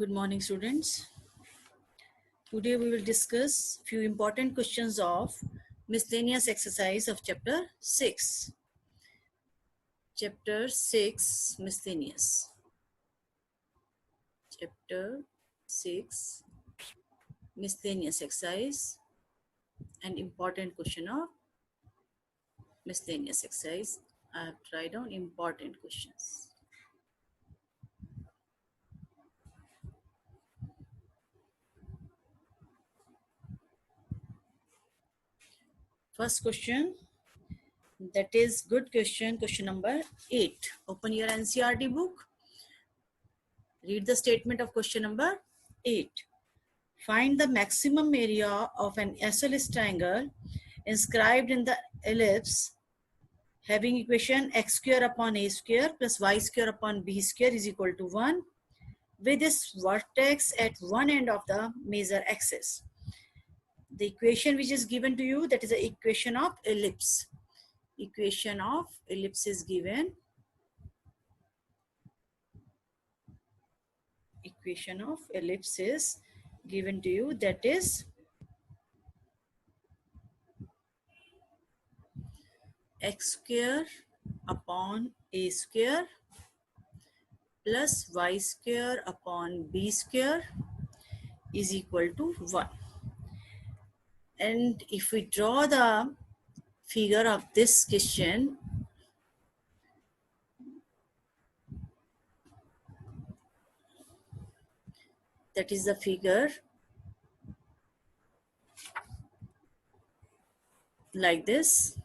Good morning, students. Today we will discuss few important questions of miscellaneous exercise of chapter 6. Chapter 6 miscellaneous. Chapter 6 miscellaneous exercise, an important question of miscellaneous exercise. I have tried down important questions. First question, that is good question, question number 8. Open your NCERT book. Read the statement of question number 8. Find the maximum area of an isosceles triangle inscribed in the ellipse having equation x square upon a square plus y square upon b square is equal to 1 with this vertex at one end of the major axis. The equation which is given to you, that is the equation of ellipse. Equation of ellipse is given. Equation of ellipse is given to you, that is x square upon a square plus y square upon b square is equal to 1. And if we draw the figure of this question, that is the figure like this,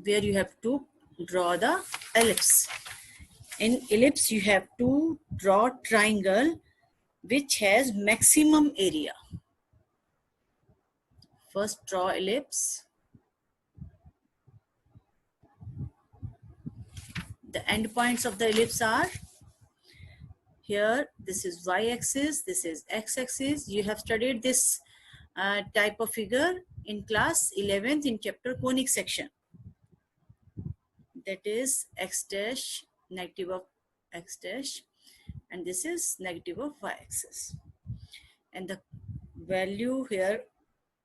where you have to draw the ellipse. In ellipse, you have to draw triangle which has maximum area. First, draw ellipse. The endpoints of the ellipse are here. This is y-axis, this is x-axis. You have studied this type of figure in class 11th in chapter conic section. That is x dash, negative of x dash, and this is negative of y-axis. And the value here,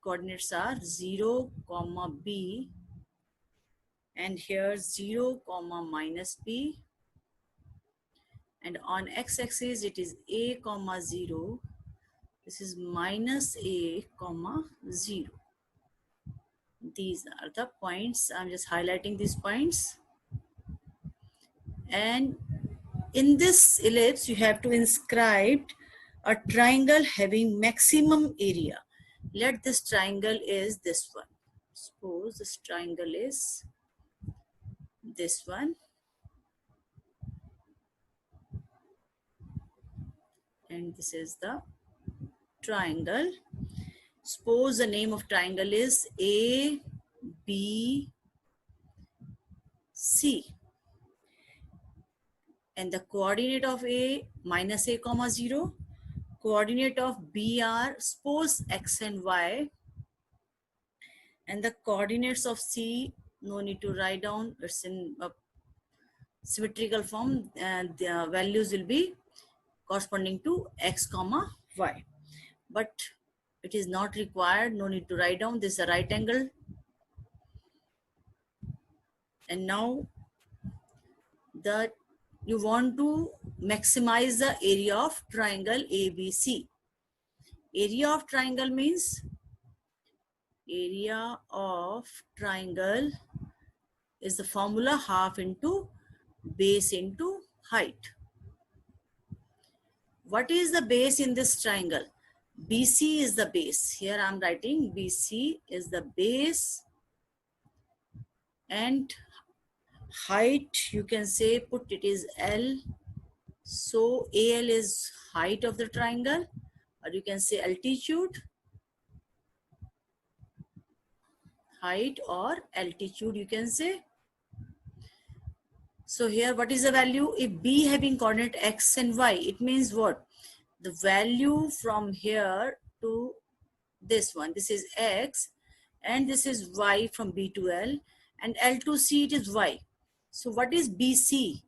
coordinates are 0, b, and here 0, minus b, and on x-axis it is a, 0. This is minus a, 0. These are the points. I'm just highlighting these points. And in this ellipse, you have to inscribe a triangle having maximum area. Let this triangle is this one. Suppose this triangle is this one. And this is the triangle. Suppose the name of triangle is A, B, C. And the coordinate of A, minus a, 0. Coordinate of B are, suppose x and y. And the coordinates of C, no need to write down. It's in a symmetrical form. And the values will be corresponding to x, y. But it is not required. No need to write down. This is a right angle. And now you want to maximize the area of triangle ABC. Area of triangle means area of triangle is the formula half into base into height. What is the base in this triangle? BC is the base. Here I am writing BC is the base, and height you can say put it is L. So AL is height of the triangle, or you can say altitude. Height or altitude you can say. So here what is the value? If B having coordinate x and y, it means what? The value from here to this one, this is x, and this is y from B to L, and L to C it is y. So what is BC?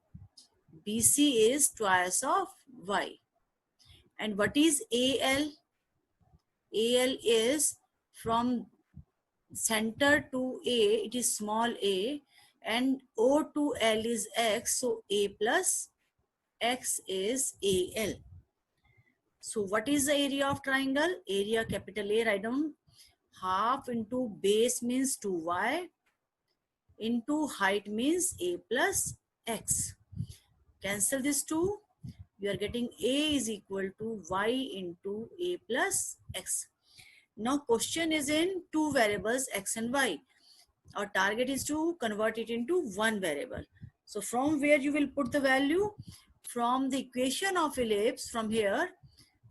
BC is twice of y. And what is AL? AL is from center to A, it is small a, and O to L is x, so A plus x is AL. So what is the area of triangle? Area capital A, write down, half into base means 2y into height means A plus x. Cancel this 2. You are getting A is equal to y into A plus x. Now question is in two variables x and y. Our target is to convert it into one variable. So from where you will put the value? From the equation of ellipse, from here,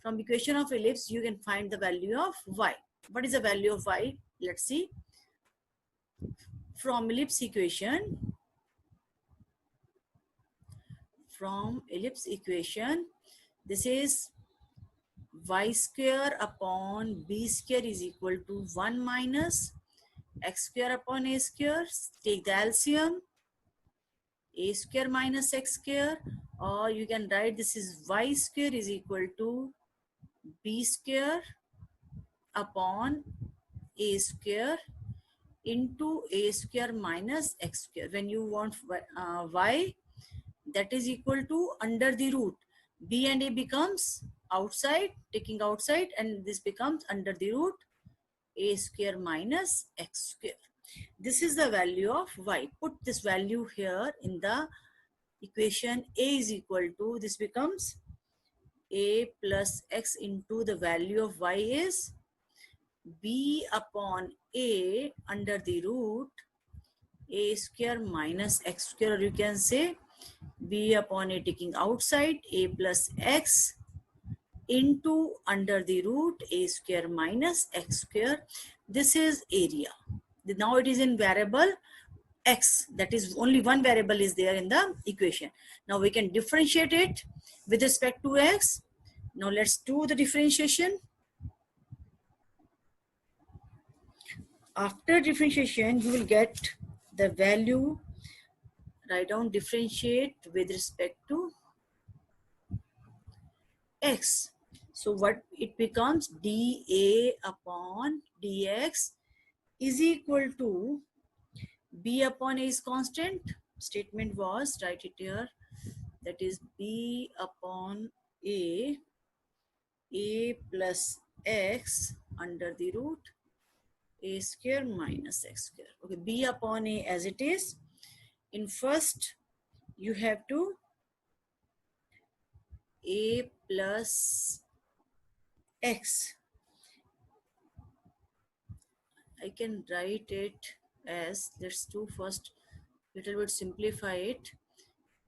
from equation of ellipse, you can find the value of y. What is the value of y? Let's see. From ellipse equation, this is y square upon b square is equal to 1 minus x square upon a square. Take the LCM, a square minus x square, or you can write this is y square is equal to b square upon a square into a square minus x square. When you want y, that is equal to under the root. B and a becomes outside, taking outside, and this becomes under the root a square minus x square. This is the value of y. Put this value here in the equation. A is equal to, this becomes a plus x into the value of y is b upon a under the root a square minus x square, or you can say b upon a taking outside a plus x into under the root a square minus x square. This is area. Now it is in variable x, that is only one variable is there in the equation. Now we can differentiate it with respect to x. Now let's do the differentiation. After differentiation, you will get the value. Write down differentiate with respect to x. So what it becomes, dA upon dx is equal to b upon a is constant. Statement was, write it here, that is b upon a plus x under the root a square minus x square. Okay, b upon a as it is. In first, you have to a plus x. I can write it as, let's do first little bit simplify it.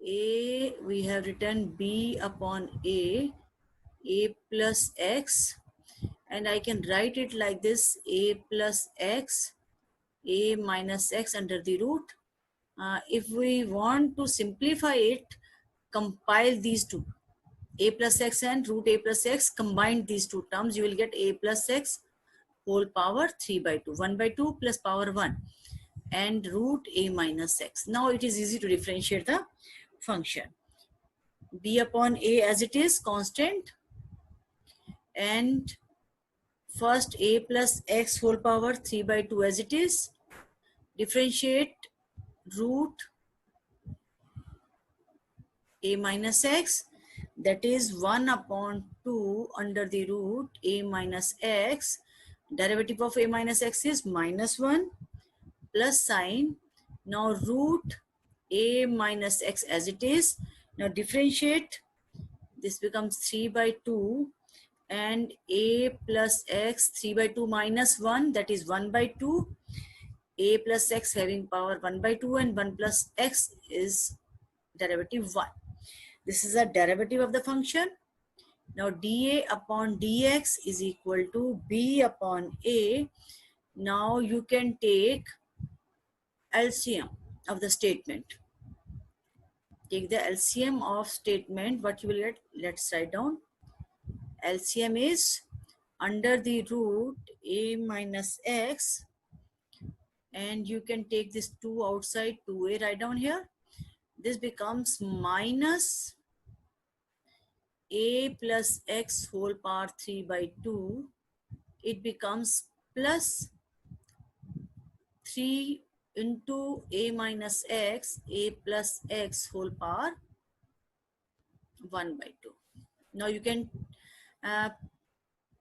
A, we have written b upon a plus x, and I can write it like this, a plus x, a minus x under the root. If we want to simplify it, compile these two, a plus x and root a plus x, combine these two terms, you will get a plus x whole power 3 by 2, 1 by 2 plus power 1, and root a minus x. Now it is easy to differentiate the function. B upon a as it is constant, and first a plus x whole power 3 by 2 as it is. Differentiate root a minus x, that is 1 upon 2 under the root a minus x. Derivative of a minus x is minus 1 plus sign. Now root a minus x as it is. Now differentiate, this becomes 3 by 2, and a plus x 3 by 2 minus 1, that is 1 by 2. A plus x having power 1 by 2, and 1 plus x is derivative 1. This is a derivative of the function. Now dA upon dx is equal to b upon a. Now you can take LCM of the statement. Take the LCM of statement. What you will get? Let's write down. LCM is under the root a minus x, and you can take this 2 outside, 2a, write down here. This becomes minus a plus x whole power 3 by 2, it becomes plus 3 into a minus x, a plus x whole power 1 by 2. Now you can uh,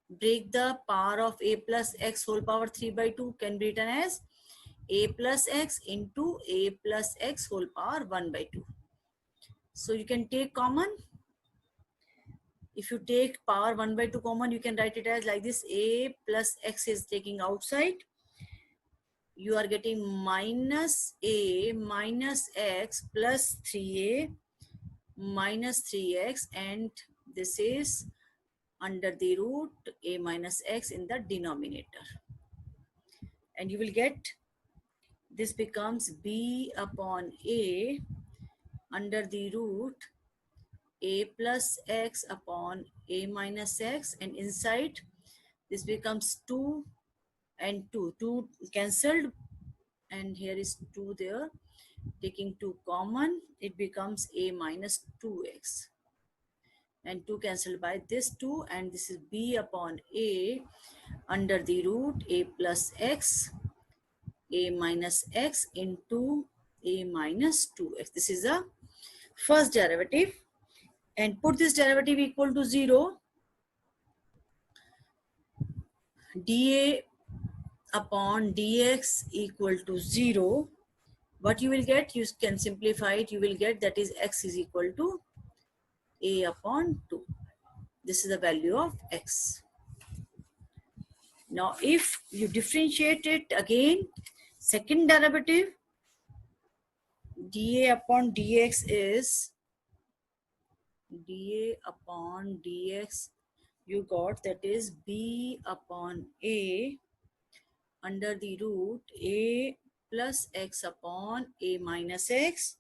break the power of a plus x whole power 3 by 2 can be written as a plus x into a plus x whole power 1 by 2. So you can take common. If you take power 1 by 2 common, you can write it as like this: a plus x is taking outside. You are getting minus a minus x plus 3a minus 3x, and this is under the root a minus x in the denominator. And you will get, this becomes b upon a under the root a plus x upon a minus x, and inside this becomes 2 and 2 cancelled, and here is 2 there. Taking 2 common, it becomes a minus 2x, and 2 cancelled by this 2, and this is b upon a under the root a plus x a minus x into a minus 2x. This is the first derivative, and put this derivative equal to 0. dA upon dx equal to 0. What you will get, you can simplify it, you will get that is x is equal to a upon 2. This is the value of x. Now if you differentiate it again, second derivative, dA upon dx is dA upon dx, you got that is b upon a under the root a plus x upon a minus x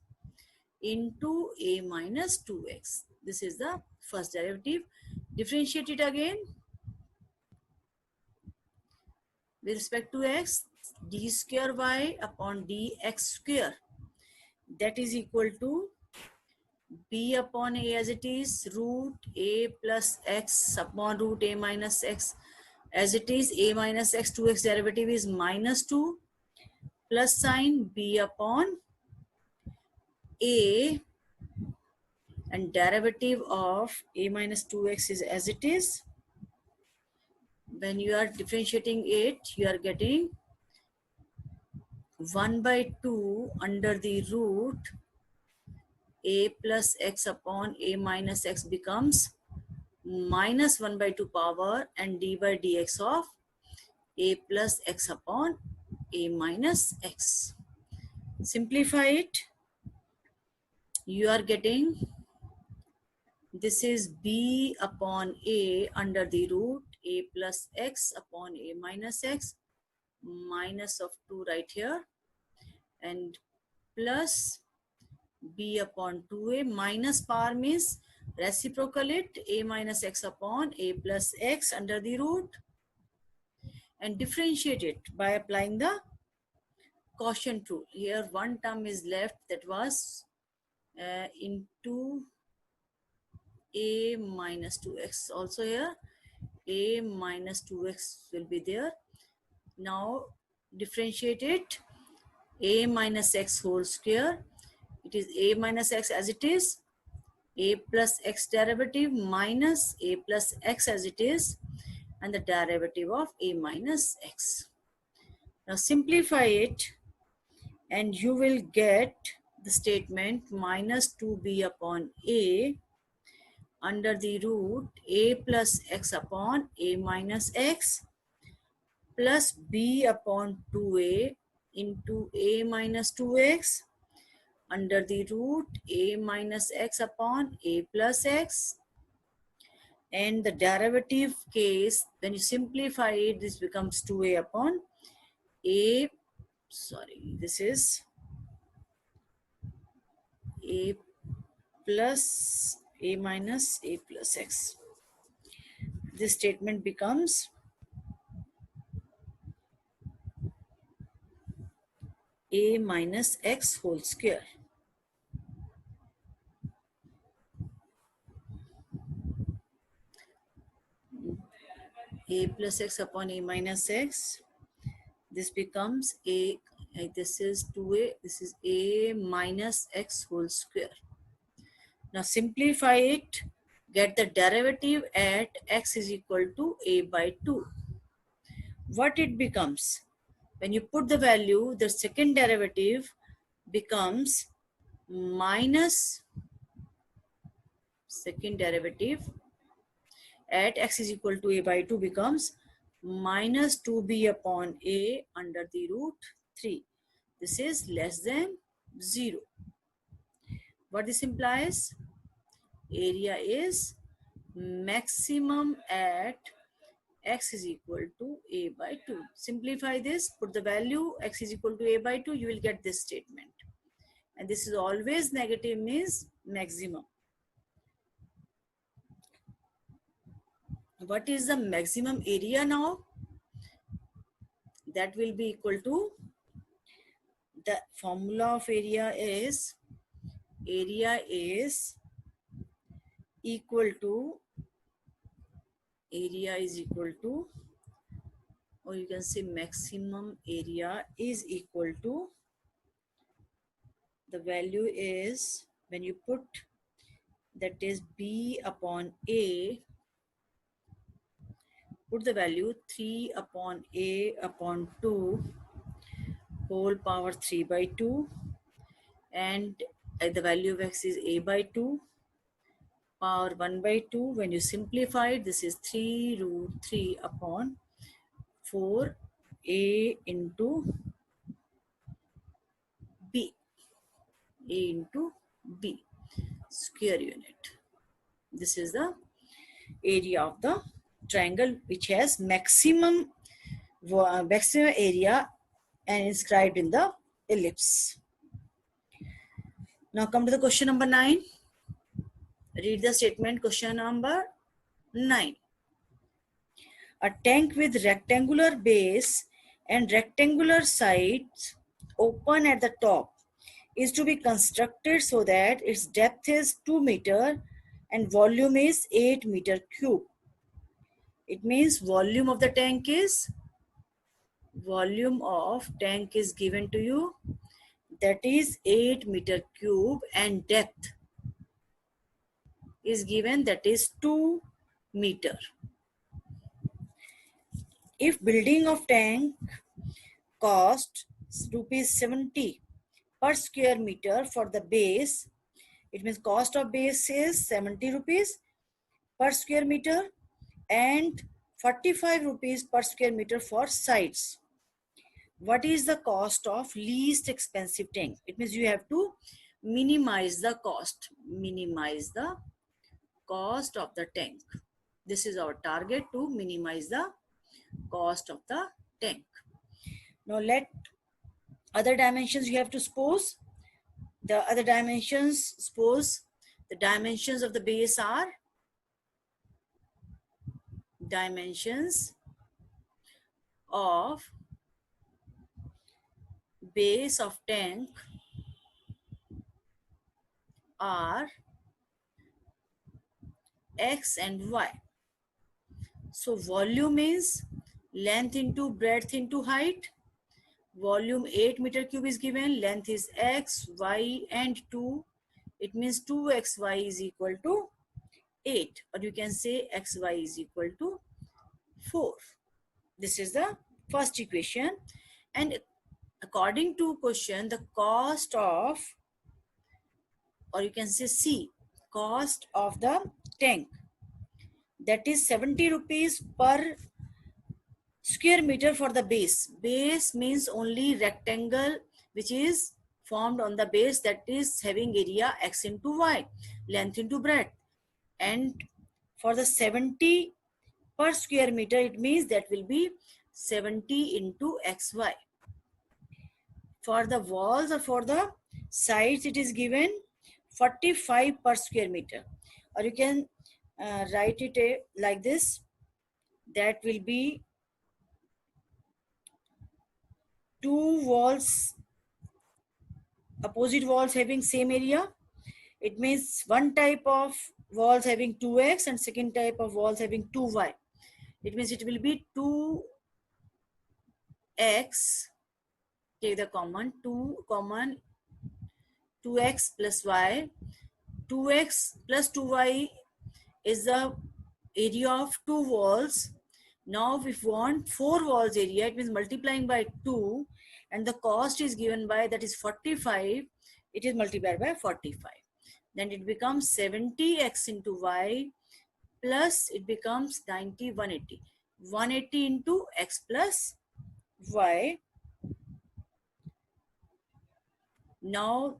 into a minus 2x. This is the first derivative. Differentiate it again with respect to x, d square y upon dx square, that is equal to b upon a as it is, root a plus x upon root a minus x as it is, a minus x 2x derivative is minus 2 plus sign b upon a, and derivative of a minus 2x is as it is. When you are differentiating it, you are getting 1 by 2 under the root a plus x upon a minus x becomes minus 1 by 2 power and d by dx of a plus x upon a minus x. Simplify it. You are getting, this is b upon a under the root a plus x upon a minus x, minus of 2 right here, and plus b upon 2a, minus power means reciprocal it, a minus x upon a plus x under the root, and differentiate it by applying the quotient rule. Here one term is left, that was into a minus 2x. Also here a minus 2x will be there. Now differentiate it, a minus x whole square, it is a minus x as it is, a plus x derivative minus a plus x as it is, and the derivative of a minus x. Now simplify it and you will get the statement minus 2b upon a under the root a plus x upon a minus x plus b upon 2a into a minus 2x under the root a minus x upon a plus x, and the derivative case, when you simplify it, this becomes 2a upon a, sorry, this is a plus a minus a plus x. This statement becomes a minus x whole square. a plus x upon a minus x. This becomes a, this is 2a, this is a minus x whole square. Now simplify it, get the derivative at x is equal to a by 2. What it becomes? When you put the value, the second derivative becomes minus second derivative at x is equal to a by 2 becomes minus 2b upon a under the root 3. This is less than 0. What this implies? Area is maximum at x is equal to a by 2. Simplify this, put the value x is equal to a by 2, you will get this statement. And this is always negative, means maximum. What is the maximum area now? That will be equal to, the formula of area is equal to, or you can say maximum area is equal to, the value is, when you put, that is b upon a, put the value 3 upon a upon 2 whole power 3 by 2, and the value of x is a by 2 power 1 by 2. When you simplify it, this is 3 root 3 upon 4 a into b, square unit. This is the area of the triangle which has maximum area and inscribed in the ellipse. Now come to the question number 9. Read the statement. Question number 9. A tank with rectangular base and rectangular sides open at the top is to be constructed so that its depth is 2 meter and volume is 8 meter cube. It means volume of tank is given to you, that is 8 meter cube, and depth is given, that is 2 meter. If building of tank cost rupees 70 per square meter for the base, it means cost of base is 70 rupees per square meter and 45 rupees per square meter for sides. What is the cost of least expensive tank? It means you have to minimize the cost of the tank. This is our target, to minimize the cost of the tank. Now let other dimensions you have to suppose. The other dimensions, suppose the dimensions of the base are, dimensions of base of tank are x and y. So volume is length into breadth into height. Volume 8 meter cube is given, length is x, y and 2. It means 2xy is equal to 8, or you can say xy is equal to 4. This is the first equation. And according to question, the cost of, or you can say C, cost of the tank, that is 70 rupees per square meter for the base. Base means only rectangle which is formed on the base, that is having area x into y, length into breadth. And for the 70 per square meter, it means that will be 70 into xy. For the walls or for the sides, it is given 45 per square meter, or you can write it like this, that will be 2 walls, opposite walls having same area. It means one type of walls having 2x and second type of walls having 2y. It means it will be 2x, take the common, 2x plus y. 2x plus 2y is the area of 2 walls. Now if we want 4 walls area, it means multiplying by 2, and the cost is given by, that is 45, it is multiplied by 45. Then it becomes 70x into y plus it becomes 90, 180. 180 into x plus y. Now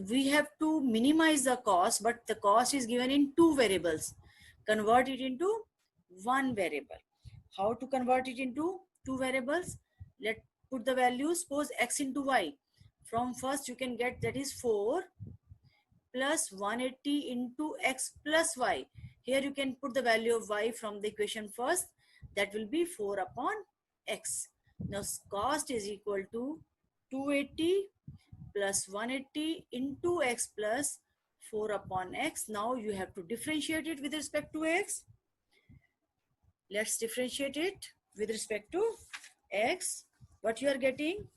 we have to minimize the cost, but the cost is given in 2 variables. Convert it into 1 variable. How to convert it into 2 variables? Let put the value, suppose x into y. From first you can get, that is 4 plus 180 into x plus y. Here you can put the value of y from the equation first. That will be 4 upon x. Now cost is equal to 280 plus 180 into x plus 4 upon x. Now you have to differentiate it with respect to x. Let's differentiate it with respect to x. What you are getting?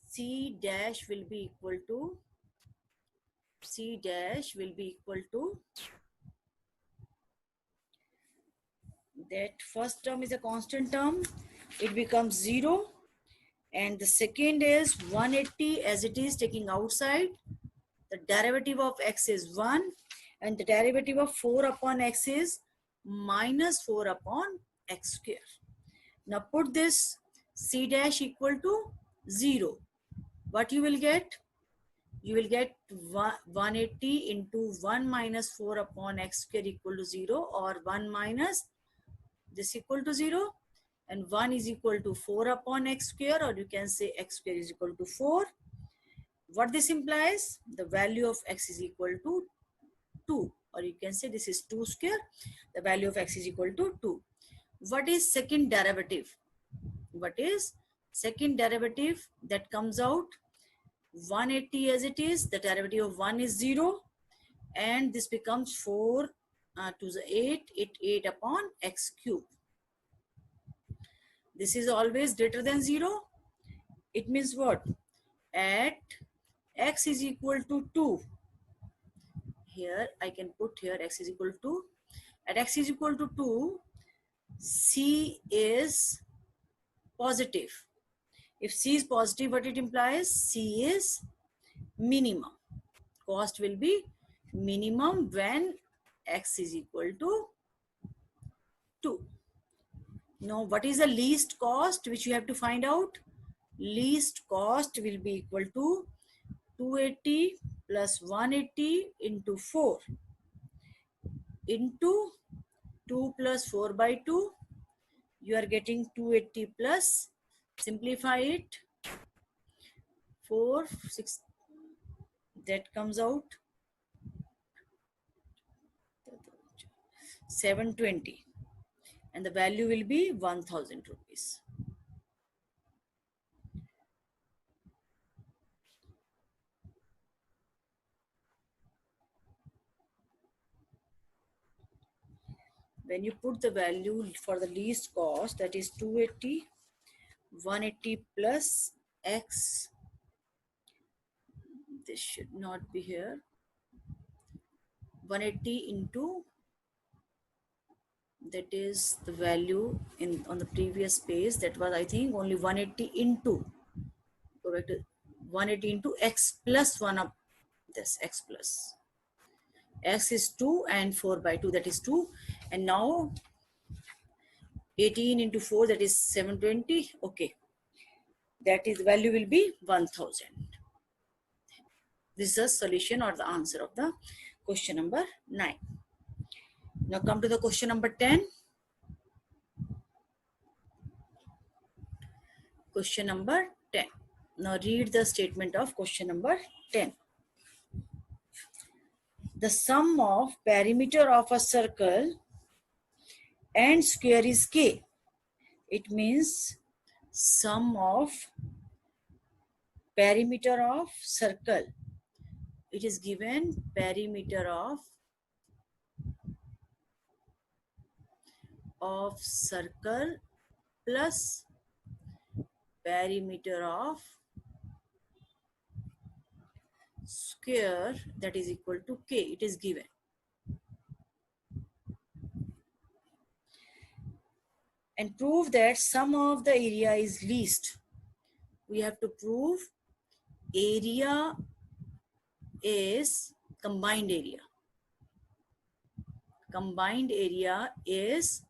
C dash will be equal to, C dash will be equal to, that first term is a constant term, it becomes 0, and the second is 180 as it is taking outside. The derivative of x is 1, and the derivative of 4 upon x is minus 4 upon x square. Now put this c dash equal to 0. What you will get? You will get 180 into 1 minus 4 upon x square equal to 0, or 1 minus this equal to 0, and 1 is equal to 4 upon x square, or you can say x square is equal to 4. What this implies? The value of x is equal to 2, or you can say this is 2 square. The value of x is equal to 2. What is second derivative? What is second derivative? That comes out 180 as it is. The derivative of 1 is 0, and this becomes 4 to the 8 upon x cube. This is always greater than 0. It means what? At x is equal to 2. Here I can put here x is equal to, at x is equal to 2, c is positive. If c is positive, what it implies? C is minimum. Cost will be minimum when x is equal to 2. Now what is the least cost which you have to find out? Least cost will be equal to 280 plus 180 into 4 into 2 plus 4 by 2. You are getting 280 plus, simplify it, 4, 6, that comes out 720, and the value will be 1000 rupees. When you put the value for the least cost, that is 280, 180 plus x, this should not be here, 180 into, that is the value in on the previous page, that was I think only 180 into, go back to 180 into x plus 1 up this x plus, x is 2 and 4 by 2, that is 2, and now 18 into 4, that is 720. Okay, that is value will be 1000. This is the solution or the answer of the question number 9. Now come to the question number 10. Question number 10. Now read the statement of question number 10. The sum of perimeter of a circle and square is k. It means sum of perimeter of circle. It is given perimeter of of circle plus perimeter of square, that is equal to k. It is given. And prove that sum of the area is least. We have to prove area is combined area. Combined area is,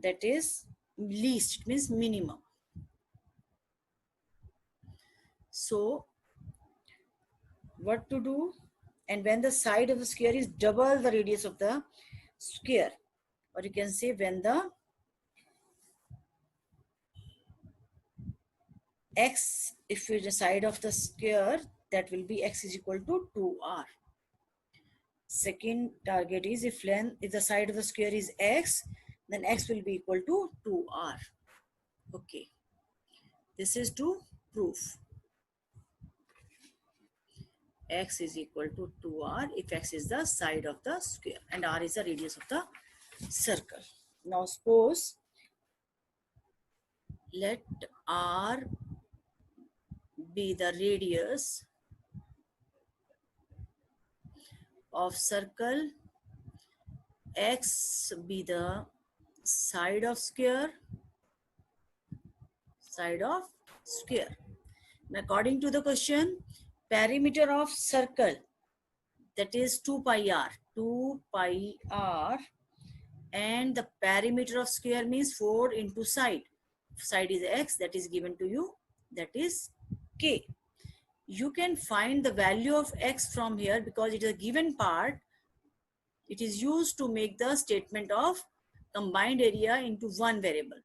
that is least, it means minimum. So what to do? And when the side of the square is double the radius of the square, or you can say when the x, if you the side of the square, that will be x is equal to 2r. Second target is if the side of the square is x, then x will be equal to 2r. Okay, this is to prove x is equal to 2r if x is the side of the square and r is the radius of the circle. Now suppose let r be the radius of circle, x be the side of square, And according to the question, perimeter of circle, that is 2 pi r, and the perimeter of square means 4 into side. Side is x, that is given to you, that is k. You can find the value of x from here because it is a given part. It is used to make the statement of combined area into one variable.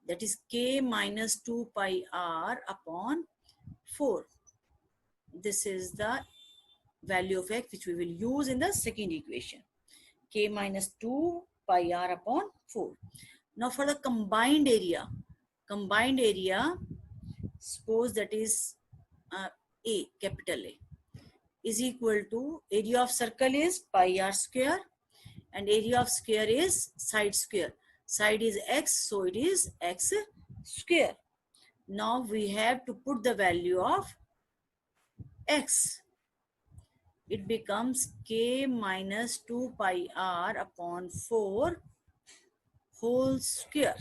That is k minus 2 pi r upon 4. This is the value of x which we will use in the second equation. K minus 2 pi r upon 4. Now for the combined area, suppose that is A, capital A, is equal to area of circle is pi r square and area of square is side square. Side is x, so it is x square. Now we have to put the value of x. It becomes k minus 2 pi r upon 4 whole square.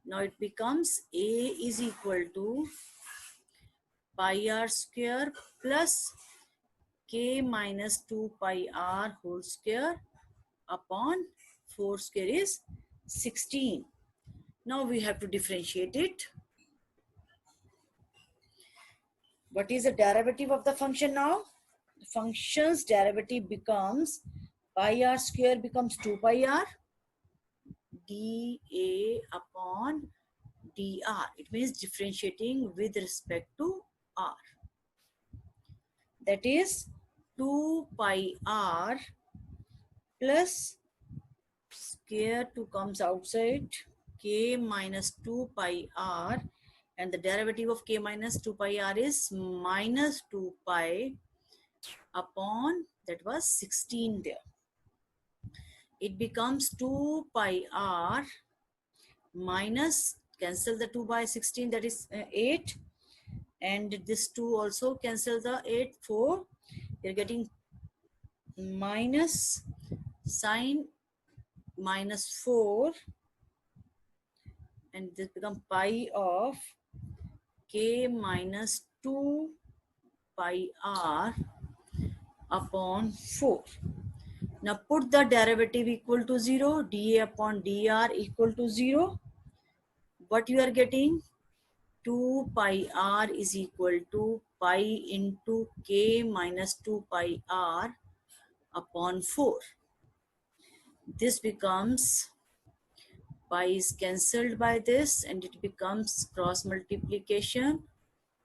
Now it becomes A is equal to pi r square plus k minus 2 pi r whole square upon 4 square is 16. Now we have to differentiate it. What is the derivative of the function now? The function's derivative becomes pi r square becomes 2 pi r dA upon dr. It means differentiating with respect to r. That is 2 pi r plus square 2 comes outside, k minus 2 pi r, and the derivative of k minus 2 pi r is minus 2 pi upon, that was 16 there. It becomes 2 pi r minus, cancel the 2 by 16, that is 8, and this 2 also cancel the 8, 4. You're getting minus sine minus 4, and this become pi of k minus 2 pi r upon 4. Now put the derivative equal to 0, dA upon dr equal to 0. What you are getting? 2 pi r is equal to pi into k minus 2 pi r upon 4. This becomes, pi is cancelled by this and it becomes cross multiplication.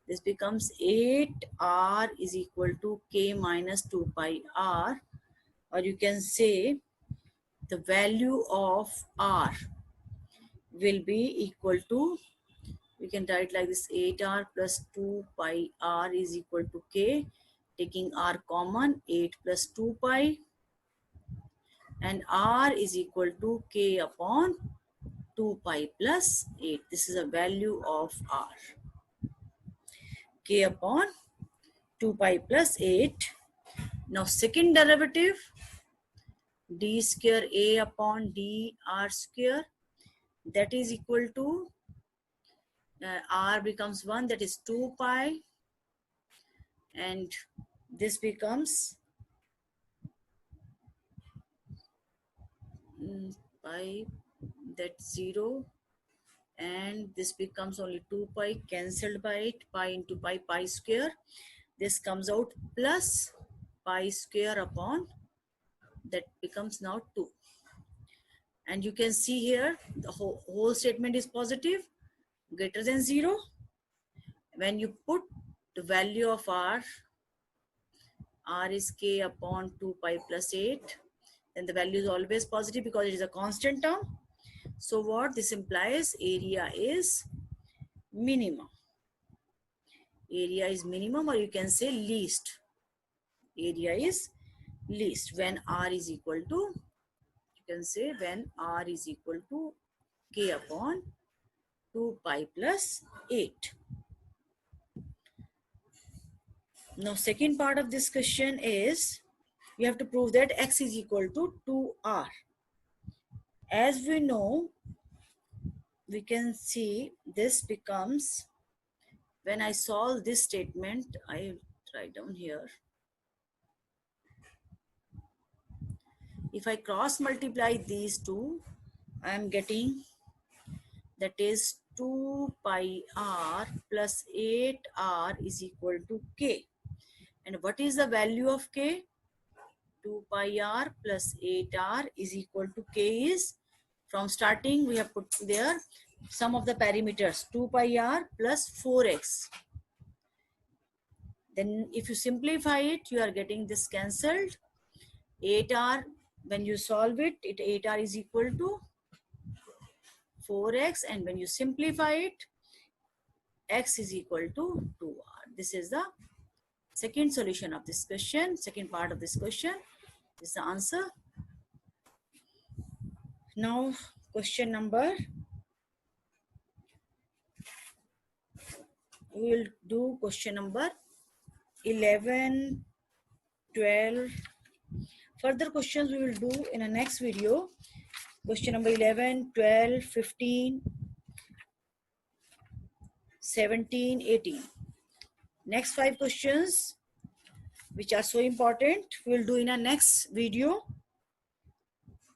This becomes 8r is equal to k minus 2 pi r, or you can say the value of r will be equal to, we can write like this, 8r plus 2 pi r is equal to k, taking r common, 8 plus 2 pi and r is equal to k upon 2 pi plus 8. This is a value of r. K upon 2 pi plus 8. Now second derivative, d square a upon d r square, that is equal to r becomes 1, that is 2 pi, and this becomes pi, that's 0, and this becomes only 2 pi, cancelled by it, pi into pi, pi square. This comes out plus pi square upon, that becomes now 2. And you can see here the whole statement is positive, greater than 0. When you put the value of r is k upon 2 pi plus 8, then the value is always positive because it is a constant term. So what this implies, area is minimum. Area is minimum, or you can say least. Area is least when r is equal to, you can say when r is equal to k upon 2 pi plus 8. Now second part of this question is, you have to prove that x is equal to 2r. As we know, we can see this becomes, when I solve this statement, I write down here, if I cross multiply these two, I am getting, that is 2 pi r plus 8r is equal to k. And what is the value of k? 2 pi r plus 8r is equal to k is, from starting we have put there some of the parameters, 2 pi r plus 4x. Then if you simplify it, you are getting this cancelled. 8r, when you solve it, 8r is equal to 4x, and when you simplify it, x is equal to 2r. This is the second solution of this question, second part of this question. This is the answer. Now question number, we will do question number 11, 12. Further questions we will do in a next video. Question number 11, 12, 15, 17, 18. Next 5 questions, which are so important, we will do in a next video.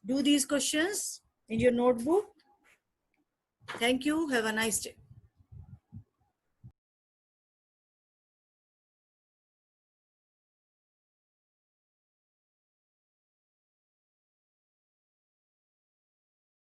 Do these questions in your notebook. Thank you. Have a nice day.